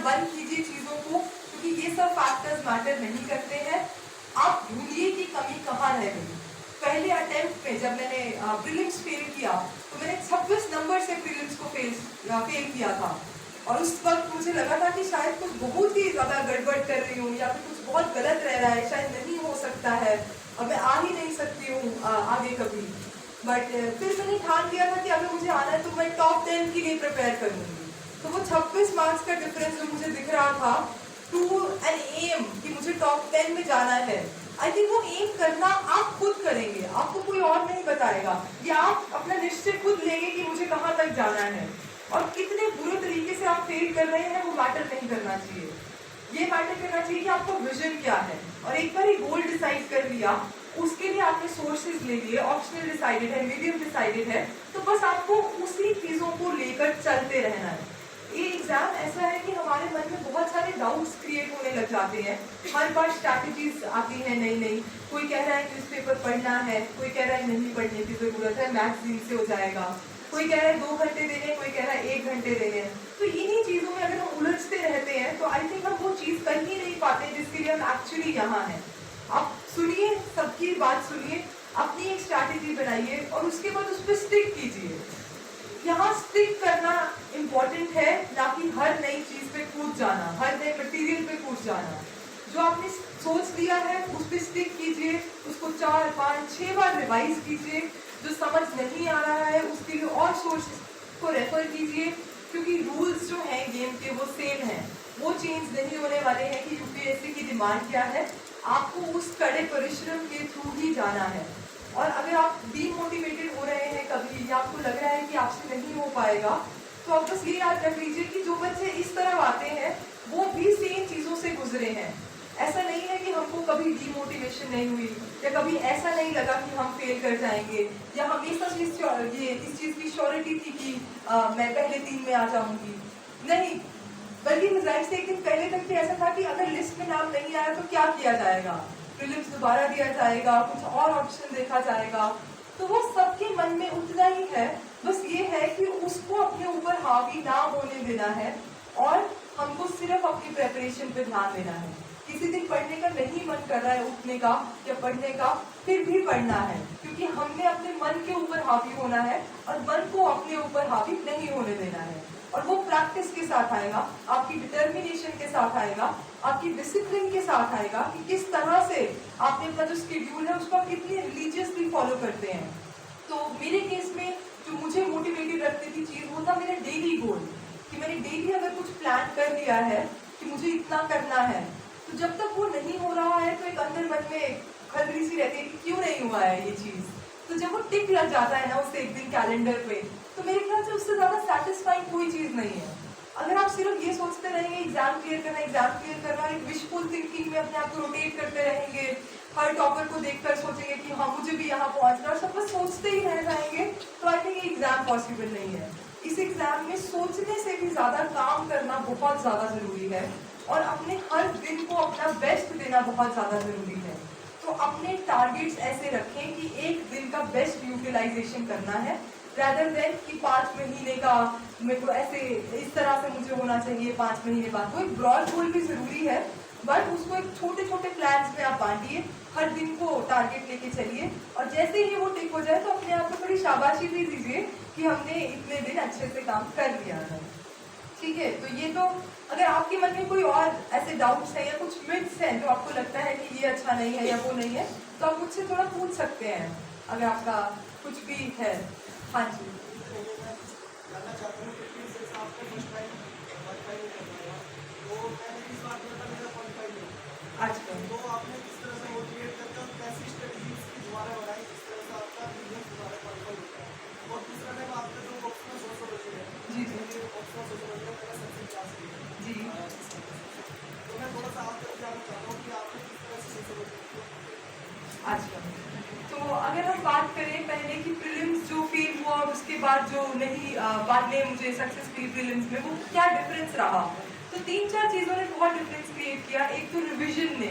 बंद कीजिए चीजों को, क्योंकि ये सब फैक्टर्स मैटर नहीं करते हैं। आप ढूंढिए कि कमी कहाँ रह गई। पहले अटेम्प्ट में जब मैंने प्रीलिम्स फेल किया तो मैंने 26 नंबर से प्रीलिम्स को फेल किया था, और उस वक्त मुझे लगा था कि शायद कुछ बहुत ही ज्यादा गड़बड़ कर रही हूँ या फिर कुछ बहुत गलत रह रहा है, शायद नहीं हो सकता है, अब मैं आ ही नहीं सकती हूँ आगे कभी। बट फिर मैंने ठान लिया था कि अगर मुझे आना है तो मैं टॉप 10 के लिए प्रिपेयर करूंगी। तो वो 26 मार्क्स का डिफरेंस जो मुझे दिख रहा था टू एन एम कि मुझे टॉप 10 में जाना है, आई थिंक वो एम करना आप खुद करेंगे, आपको कोई और नहीं बताएगा, या आप अपना निश्चय खुद लेंगे कि मुझे कहाँ तक जाना है। और कितने बुरे तरीके से आप फेल कर रहे हैं वो मैटर नहीं करना चाहिए, ये मैटर करना चाहिए कि आपका विजन क्या है। और एक बार ही गोल डिसाइड कर लिया, उसके लिए आपने सोर्सेज ले लिए, ऑप्शनल डिसाइडेड है, मीडियम डिसाइडेड है, तो बस आपको उसी चीजों को लेकर चलते रहना है। ये एग्जाम ऐसा है कि हमारे मन में बहुत सारे डाउट्स क्रिएट होने लग जाते हैं, हर बार स्ट्रैटेजीज आती हैं नई नई, कोई कह रहा है न्यूज़पेपर पढ़ना है, कोई कह रहा है नहीं पढ़ने की जरूरत है, मैगजीन से हो जाएगा, कोई कह रहा है 2 घंटे देने, कोई कह रहा है 1 घंटे देने। तो इन्हीं चीजों में अगर हम उलझते रहते हैं तो आई थिंक हम वो चीज कर ही नहीं पाते जिसके लिए हम एक्चुअली यहाँ हैं। आप सुनिए, सबकी बात सुनिए, अपनी एक स्ट्रैटेजी बनाइए और उसके बाद उस पर स्टिक कीजिए। यहाँ स्टिक करना इम्पोर्टेंट है, ना कि हर नई चीज पे कूद जाना, हर नए मटेरियल पे कूद जाना। जो आपने सोच लिया है उस पर स्टिक कीजिए, उसको 4, 5, 6 बार रिवाइज कीजिए। जो समझ नहीं आ रहा है उसके लिए और सोर्सेस को रेफर कीजिए, क्योंकि रूल्स जो हैं गेम के वो सेम हैं, वो चेंज नहीं होने वाले हैं कि यूपीएससी की डिमांड क्या है। आपको उस कड़े परिश्रम के थ्रू ही जाना है। और अगर आप डीमोटिवेटेड हो रहे हैं कभी, या आपको लग रहा है कि आपसे नहीं हो पाएगा, तो आप बस ये याद रख लीजिए कि जो बच्चे इस तरह आते हैं वो भी सेम चीजों से गुजरे हैं। ऐसा नहीं है कि हमको कभी डीमोटिवेशन नहीं हुई, या कभी ऐसा नहीं लगा कि हम फेल कर जाएंगे, या हमेशा इस चीज की श्योरिटी थी कि मैं पहले 3 में आ जाऊंगी। नहीं, बल्कि रिजल्ट से एक दिन पहले तक भी ऐसा था कि अगर लिस्ट में नाम नहीं आया तो क्या किया जाएगा, प्रीलिम्स दोबारा दिया जाएगा, कुछ और ऑप्शन देखा जाएगा। तो वो सबके मन में उतना ही है, बस ये है कि उसको अपने ऊपर हावी ना होने देना है, और हमको सिर्फ अपनी प्रेपरेशन पे ध्यान देना है। किसी दिन पढ़ने का नहीं मन कर रहा है, उठने का या पढ़ने का, फिर भी पढ़ना है, क्योंकि हमने अपने मन के ऊपर हावी होना है और मन को अपने ऊपर हावी नहीं होने देना है। और वो प्रैक्टिस के साथ आएगा, आपकी डिटर्मिनेशन के साथ आएगा, आपकी डिसिप्लिन के साथ आएगा कि किस तरह से आपने अपना जो शेड्यूल है उसको कितनी रिलीजियसली फॉलो करते हैं। तो मेरे केस में जो मुझे मोटिवेटेड रखती थी चीज, वो था मेरा डेली गोल, कि मैंने डेली अगर कुछ प्लान कर लिया है कि मुझे इतना करना है, तो जब तक वो नहीं हो रहा है तो एक अंदर मन में खलबली सी रहती है कि क्यों नहीं हुआ है ये चीज। तो जब वो टिक लग जाता है ना उससे एक दिन कैलेंडर पे, तो मेरे ख्याल से उससे ज्यादा सेटिस्फाइंग कोई चीज नहीं है। अगर आप सिर्फ ये सोचते रहेंगे एग्जाम क्लियर करना, एक विशफुल थिंकिंग में अपने आप को रोटेट करते रहेंगे, हर टॉपर को देखकर सोचेंगे कि हाँ मुझे भी यहाँ पहुंचना, और सब बस सोचते ही रह जाएंगे, तो आई थिंक ये एग्जाम पॉसिबल नहीं है। इस एग्जाम में सोचने से भी ज्यादा काम करना बहुत ज्यादा जरूरी है, और अपने हर दिन को अपना बेस्ट देना बहुत ज्यादा जरूरी है। तो अपने टारगेट्स ऐसे रखें कि एक दिन का बेस्ट यूटिलाइजेशन करना है, rather than कि 5 महीने का मेरे को ऐसे इस तरह से मुझे होना चाहिए 5 महीने बाद। वो एक ब्रॉड गोल भी जरूरी है, बट उसको एक छोटे छोटे प्लान्स में आप बांटिए, हर दिन को टारगेट लेके चलिए, और जैसे ही वो टिक हो जाए तो अपने आप को बड़ी शाबाशी भी दीजिए कि हमने इतने दिन अच्छे से काम कर लिया है। ठीक है, तो ये तो अगर आपके मन में कोई और ऐसे डाउट्स हैं या कुछ मिथ्स हैं जो आपको लगता है कि ये अच्छा नहीं है या वो नहीं है, तो आप मुझसे थोड़ा पूछ सकते हैं अगर आपका कुछ भी है। हाँ जी। अच्छा, तो आपने किस तरह से मोटिवेट करके और कैसी स्ट्रेटजीज की दोबारा बनाई जिस तरह से आपका बिजनेस दोबारा क्वालिफाई होता है। और दूसरा टाइम आपका जो ऑप्शनल सोशोलॉजी है, जी जी ऑप्शनल सोशोलॉजी का मैंने सबसे क्लास की है जी। तो मैं थोड़ा सा आपसे जानना चाहता हूँ कि आपने किस तरह से सोशोलॉजी। अच्छा, तो अगर हम बात करें पहले की प्रीलिम्स जो फेल हुआ और उसके बाद जो नहीं बाद में मुझे सक्सेस मिली प्रीलिम्स में, वो क्या डिफरेंस रहा, तो 3-4 चीजों ने बहुत डिफरेंस क्रिएट किया। एक तो रिविजन ने,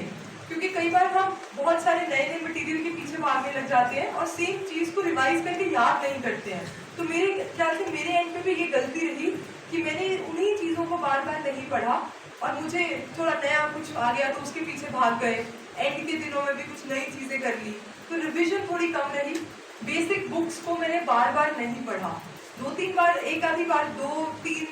क्योंकि कई बार हम बहुत सारे नए नए मटेरियल के पीछे भागने लग जाते हैं और सेम चीज को रिवाइज करके याद नहीं करते हैं। तो मेरे ख्याल से मेरे एंड पे भी ये गलती रही कि मैंने उन्हीं चीजों को बार बार नहीं पढ़ा, और मुझे थोड़ा नया कुछ आ गया तो उसके पीछे भाग गए, एंड के दिनों में भी कुछ नई चीज़ें कर ली, तो रिविजन थोड़ी कम रही। बेसिक बुक्स को मैंने बार बार नहीं पढ़ा, 2-3 बार, एक आधी बार, 2-3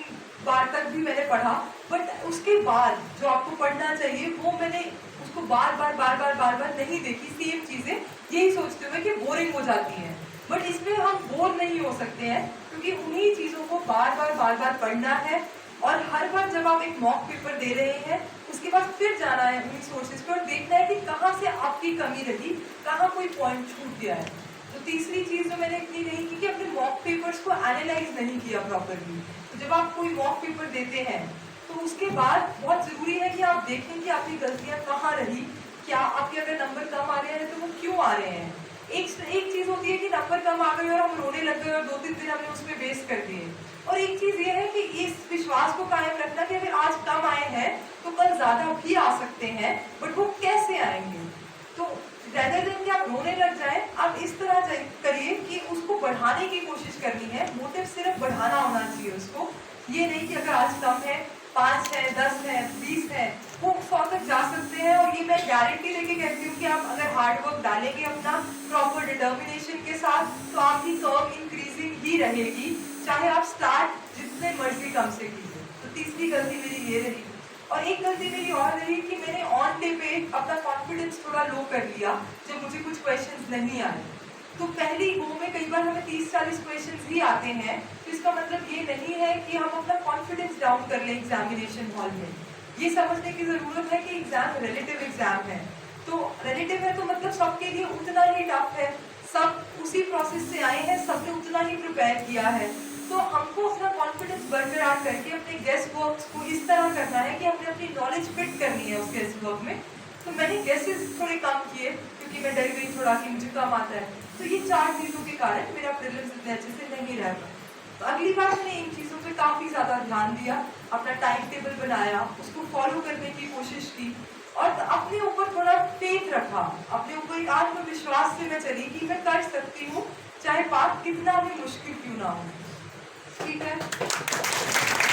बार तक भी मैंने पढ़ा, बट उसके बाद जो आपको पढ़ना चाहिए वो मैंने उसको बार बार नहीं देखी। सेम चीज़ें यही सोचते हुए कि बोरिंग हो जाती हैं, बट इसमें हम बोर नहीं हो सकते हैं, क्योंकि उन्हीं चीज़ों को बार बार पढ़ना है। और हर बार जब आप एक मॉक पेपर दे रहे हैं, उसके बाद फिर जाना है उन्हीं सोर्सेज पे और देखना है कि कहाँ से आपकी कमी रही, कहाँ कोई पॉइंट छूट गया है। तो तीसरी चीज़ जो मैंने इतनी नहीं की कि अपने मॉक पेपर्स को एनालाइज नहीं किया प्रॉपरली। तो जब आप कोई मॉक पेपर देते हैं तो उसके बाद बहुत ज़रूरी है कि आप देखें कि आपकी गलतियाँ कहाँ रही, क्या आपके अगर नंबर कम आ रहे हैं तो वो क्यों आ रहे हैं। एक चीज़ होती है कि नंबर कम आ गए और हम रोने लग गए और 2-3 दिन हमने उसमें वेस्ट कर दिए, और एक चीज़ ये है कि इस विश्वास को कायम रखना कि अगर आज कम आए हैं तो कल ज़्यादा भी आ सकते हैं, बट वो कैसे आएंगे। तो ज़्यादा दिन कि आप रोने लग जाए, आप इस तरह करिए कि उसको बढ़ाने की कोशिश करनी है। मोटिव सिर्फ बढ़ाना होना चाहिए उसको, ये नहीं कि अगर आज कम है, 5 है, 10 है, 20 है, वो 100 तक जा सकते हैं। और ये मैं गारंटी लेके कहती हूँ कि आप अगर हार्ड वर्क डालेंगे अपना प्रॉपर डिटर्मिनेशन के साथ, तो आपकी कर्व इंक्रीजिंग ही रहेगी, चाहे आप स्टार्ट जितने मर्जी कम से कीजिए। तो तीसरी गलती मेरी ये रही। और एक गलती मेरी और रही कि मैंने ऑन डे पे अपना कॉन्फिडेंस थोड़ा लो कर लिया जब मुझे कुछ क्वेश्चंस नहीं आए। तो पहली गो में कई बार हमें 30-40 क्वेश्चंस ही आते हैं, तो इसका मतलब ये नहीं है कि हम अपना कॉन्फिडेंस डाउन कर लें एग्जामिनेशन हॉल में। ये समझने की ज़रूरत है कि एग्ज़ाम रिलेटिव एग्ज़ाम है, तो रिलेटिव है तो मतलब सबके लिए उतना ही टफ है, सब उसी प्रोसेस से आए हैं, सबने उतना ही प्रिपेयर किया है। तो हमको अपना कॉन्फिडेंस बरकरार करके अपने गेस वर्क को इस तरह करना है कि हमने अपनी नॉलेज फिट करनी है उस गेस वर्क में। तो मैंने गेसेस थोड़े कम किए क्योंकि मैं डर गई थोड़ा कि मुझे कम आता है। तो ये 4 चीज़ों के कारण मेरा प्रीलिम्स इतने अच्छे से नहीं रह पाया। तो अगली बार मैंने इन चीज़ों पे काफ़ी ज़्यादा ध्यान दिया, अपना टाइम टेबल बनाया, उसको फॉलो करने की कोशिश की और अपने ऊपर थोड़ा फेथ रखा, अपने ऊपर एक आत्मविश्वास से मैं चली कि मैं कर सकती हूँ, चाहे बात कितना भी मुश्किल क्यों ना हो। ठीक है।